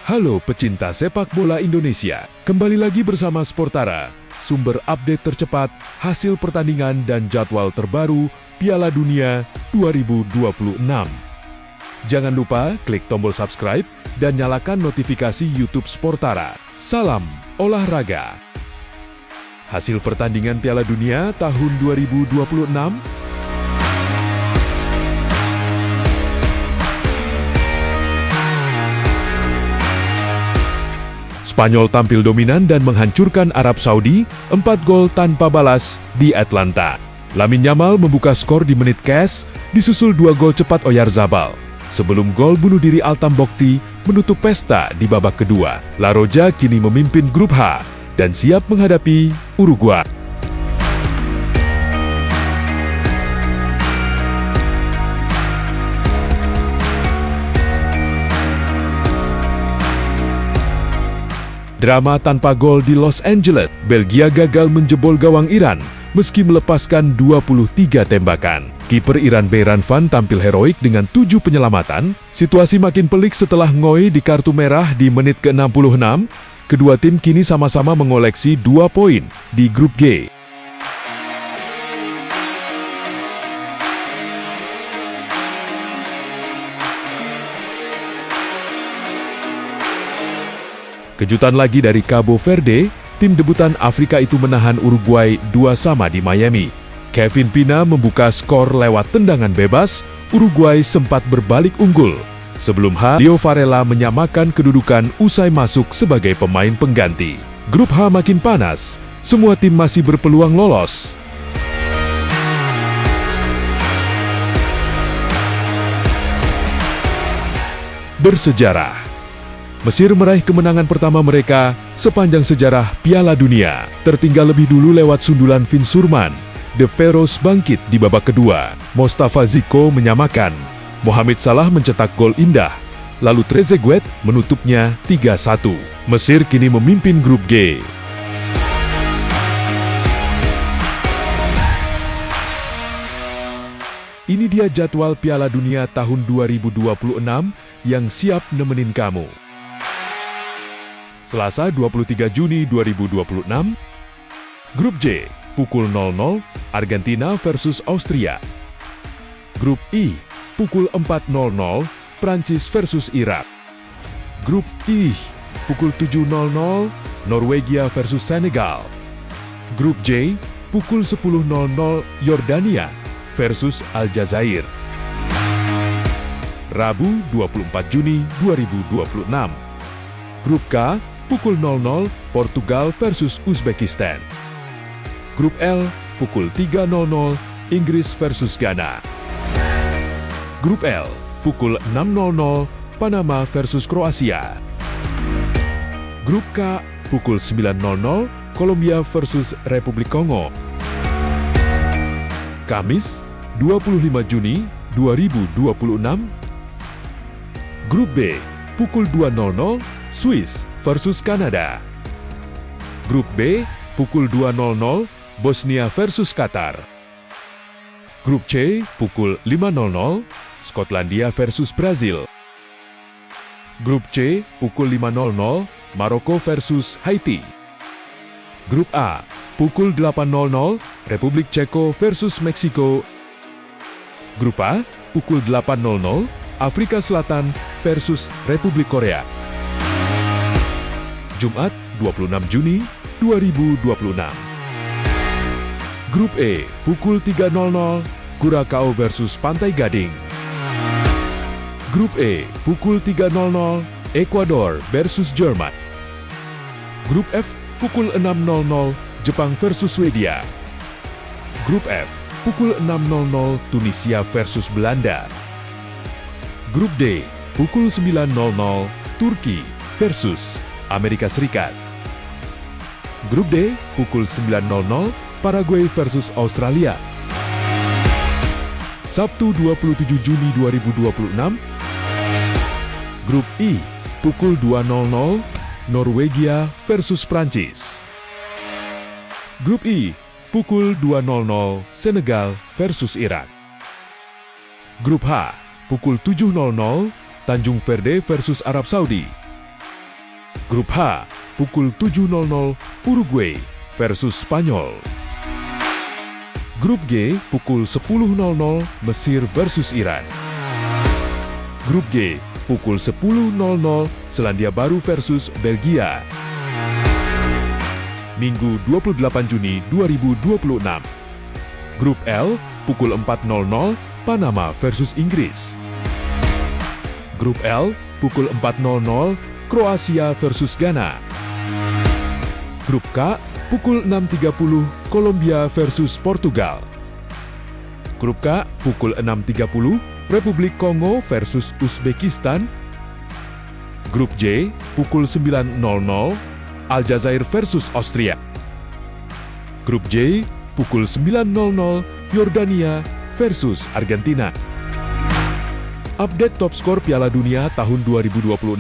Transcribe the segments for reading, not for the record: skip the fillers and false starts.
Halo pecinta sepak bola Indonesia, kembali lagi bersama Sportara, sumber update tercepat, hasil pertandingan dan jadwal terbaru Piala Dunia 2026. Jangan lupa klik tombol subscribe dan nyalakan notifikasi YouTube Sportara. Salam olahraga. Hasil pertandingan Piala Dunia tahun 2026. Spanyol tampil dominan dan menghancurkan Arab Saudi, 4 gol tanpa balas di Atlanta. Lamine Yamal membuka skor di menit kes, disusul 2 gol cepat Oyarzabal. Sebelum gol bunuh diri Altam Bokti menutup pesta di babak kedua. La Roja kini memimpin grup H dan siap menghadapi Uruguay. Drama tanpa gol di Los Angeles, Belgia gagal menjebol gawang Iran meski melepaskan 23 tembakan. Kiper Iran Beiran Van tampil heroik dengan 7 penyelamatan. Situasi makin pelik setelah Ngoy di kartu merah di menit ke-66. Kedua tim kini sama-sama mengoleksi 2 poin di grup G. Kejutan lagi dari Cabo Verde, tim debutan Afrika itu menahan Uruguay 2-2 di Miami. Kevin Pina membuka skor lewat tendangan bebas, Uruguay sempat berbalik unggul. Sebelum Leo Varela menyamakan kedudukan usai masuk sebagai pemain pengganti. Grup H makin panas, semua tim masih berpeluang lolos. Bersejarah. Mesir meraih kemenangan pertama mereka sepanjang sejarah Piala Dunia. Tertinggal lebih dulu lewat sundulan Vin Surman. The Pharaohs bangkit di babak kedua. Mostafa Ziko menyamakan. Mohamed Salah mencetak gol indah. Lalu Trezeguet menutupnya 3-1. Mesir kini memimpin grup G. Ini dia jadwal Piala Dunia tahun 2026 yang siap nemenin kamu. Selasa 23 Juni 2026, Grup J, pukul 00, Argentina versus Austria. Grup I, pukul 4.00, Prancis versus Irak. Grup I, pukul 7.00, Norwegia versus Senegal. Grup J, pukul 10.00, Yordania versus Aljazair. Rabu 24 Juni 2026. Grup K, pukul 00, Portugal versus Uzbekistan. Grup L, pukul 3.00, Inggris versus Ghana. Grup L, pukul 6.00, Panama versus Kroasia. Grup K, pukul 9.00, Kolombia versus Republik Kongo. Kamis, 25 Juni 2026. Grup B, pukul 2.00, Swiss versus Kanada. Grup B, pukul 2.00, Bosnia versus Qatar. Grup C, pukul 5.00, Skotlandia versus Brazil. Grup C, pukul 5.00, Maroko versus Haiti. Grup A, pukul 8.00, Republik Ceko versus Meksiko. Grup A, pukul 8.00, Afrika Selatan versus Republik Korea. Jumat, 26 Juni 2026. Grup E, pukul 3.00, Curaçao versus Pantai Gading. Grup E, pukul 3.00, Ekuador versus Jerman. Grup F, pukul 6.00, Jepang versus Swedia. Grup F, pukul 6.00, Tunisia versus Belanda. Grup D, pukul 9.00, Turki versus Amerika Serikat. Grup D, pukul 9.00, Paraguay versus Australia. Sabtu 27 Juni 2026. Grup I, pukul 2.00, Norwegia versus Prancis. Grup I, pukul 2.00, Senegal versus Irak. Grup H, pukul 7.00, Tanjung Verde versus Arab Saudi. Grup H, pukul 7.00, Uruguay versus Spanyol. Grup G, pukul 10.00, Mesir versus Iran. Grup G, pukul 10.00, Selandia Baru versus Belgia. Minggu 28 Juni 2026. Grup L, pukul 4.00, Panama versus Inggris. Grup L, pukul 4.00, Kroasia versus Ghana. Grup K, pukul 6.30, Kolombia versus Portugal. Grup K, pukul 6.30, Republik Kongo versus Uzbekistan. Grup J, pukul 9.00, Aljazair versus Austria. Grup J, pukul 9.00, Yordania versus Argentina. Update top skor Piala Dunia tahun 2026.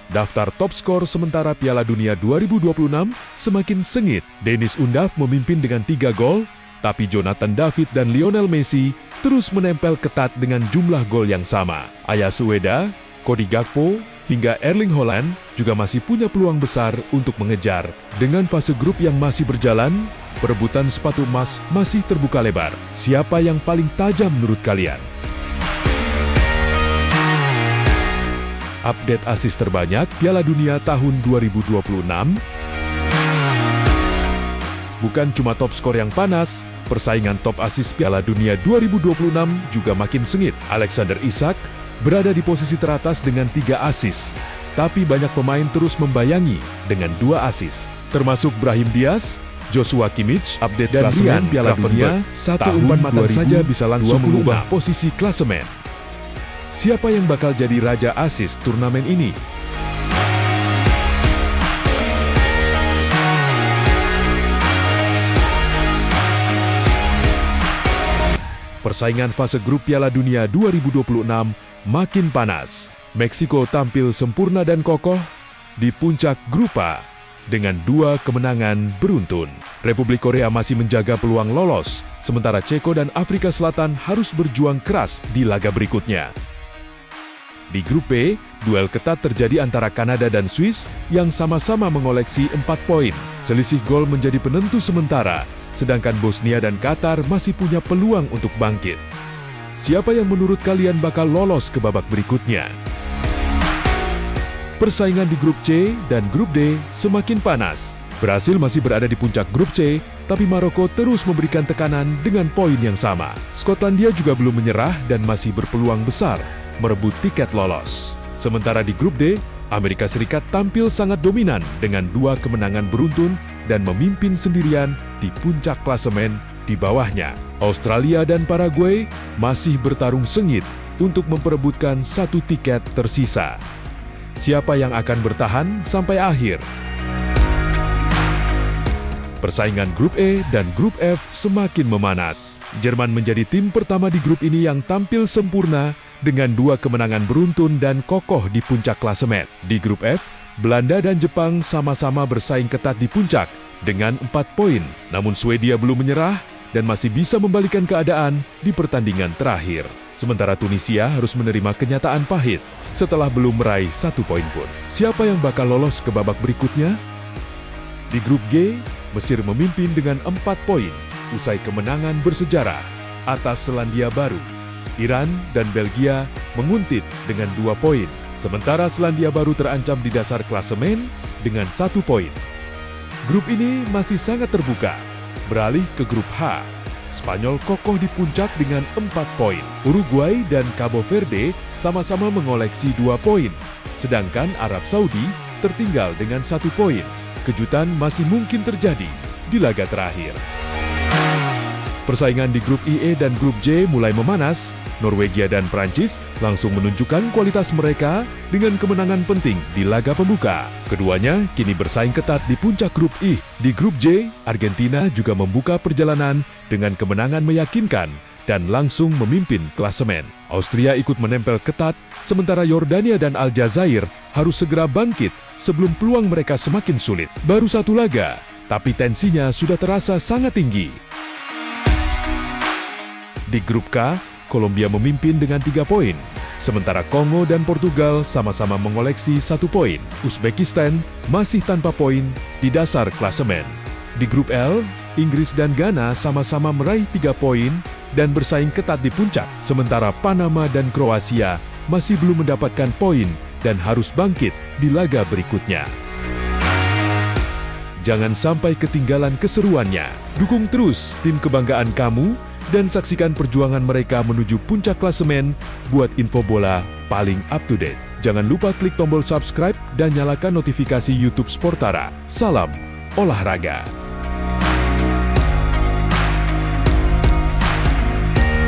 Daftar top skor sementara Piala Dunia 2026 semakin sengit. Dennis Undav memimpin dengan 3 gol, tapi Jonathan David dan Lionel Messi terus menempel ketat dengan jumlah gol yang sama. Ayas Ueda, Cody Gakpo, hingga Erling Haaland juga masih punya peluang besar untuk mengejar. Dengan fase grup yang masih berjalan, perebutan sepatu emas masih terbuka lebar. Siapa yang paling tajam menurut kalian? Update assist terbanyak Piala Dunia tahun 2026. Bukan cuma top skor yang panas, persaingan top assist Piala Dunia 2026 juga makin sengit. Alexander Isak berada di posisi teratas dengan 3 assist, tapi banyak pemain terus membayangi dengan 2 assist, termasuk Brahim Diaz, Joshua Kimmich. Update dan klasemen Piala Dunia, satu umpan mata saja bisa langsung mengubah posisi klasemen. Siapa yang bakal jadi raja assist turnamen ini? Persaingan fase grup Piala Dunia 2026 makin panas. Meksiko tampil sempurna dan kokoh di puncak grup A dengan 2 kemenangan beruntun. Republik Korea masih menjaga peluang lolos, sementara Ceko dan Afrika Selatan harus berjuang keras di laga berikutnya. Di grup B, duel ketat terjadi antara Kanada dan Swiss yang sama-sama mengoleksi 4 poin. Selisih gol menjadi penentu sementara, sedangkan Bosnia dan Qatar masih punya peluang untuk bangkit. Siapa yang menurut kalian bakal lolos ke babak berikutnya? Persaingan di grup C dan grup D semakin panas. Brasil masih berada di puncak grup C, tapi Maroko terus memberikan tekanan dengan poin yang sama. Skotlandia juga belum menyerah dan masih berpeluang besar merebut tiket lolos. Sementara di grup D, Amerika Serikat tampil sangat dominan dengan 2 kemenangan beruntun dan memimpin sendirian di puncak klasemen. Di bawahnya, Australia dan Paraguay masih bertarung sengit untuk memperebutkan 1 tiket tersisa. Siapa yang akan bertahan sampai akhir? Persaingan grup E dan grup F semakin memanas. Jerman menjadi tim pertama di grup ini yang tampil sempurna dengan 2 kemenangan beruntun dan kokoh di puncak klasemen. Di grup F, Belanda dan Jepang sama-sama bersaing ketat di puncak dengan 4 poin. Namun Swedia belum menyerah dan masih bisa membalikan keadaan di pertandingan terakhir. Sementara Tunisia harus menerima kenyataan pahit setelah belum meraih 1 poin pun. Siapa yang bakal lolos ke babak berikutnya? Di grup G, Mesir memimpin dengan 4 poin usai kemenangan bersejarah atas Selandia Baru. Iran dan Belgia menguntit dengan 2 poin, sementara Selandia Baru terancam di dasar klasemen dengan 1 poin. Grup ini masih sangat terbuka. Beralih ke grup H, Spanyol kokoh di puncak dengan 4 poin. Uruguay dan Cabo Verde sama-sama mengoleksi 2 poin, sedangkan Arab Saudi tertinggal dengan 1 poin. Kejutan masih mungkin terjadi di laga terakhir. Persaingan di grup IE dan grup J mulai memanas. Norwegia dan Prancis langsung menunjukkan kualitas mereka dengan kemenangan penting di laga pembuka. Keduanya kini bersaing ketat di puncak grup I. Di grup J, Argentina juga membuka perjalanan dengan kemenangan meyakinkan dan langsung memimpin klasemen. Austria ikut menempel ketat, sementara Yordania dan Aljazair harus segera bangkit sebelum peluang mereka semakin sulit. Baru 1 laga, tapi tensinya sudah terasa sangat tinggi. Di grup K, Kolombia memimpin dengan 3 poin, Sementara Kongo dan Portugal sama-sama mengoleksi 1 poin. Uzbekistan masih tanpa poin di dasar klasemen. Di grup L, Inggris dan Ghana sama-sama meraih 3 poin dan bersaing ketat di puncak. Sementara Panama dan Kroasia masih belum mendapatkan poin dan harus bangkit di laga berikutnya. Jangan sampai ketinggalan keseruannya. Dukung terus tim kebanggaan kamu dan saksikan perjuangan mereka menuju puncak klasemen buat info bola paling up to date. Jangan lupa klik tombol subscribe dan nyalakan notifikasi YouTube Sportara. Salam olahraga.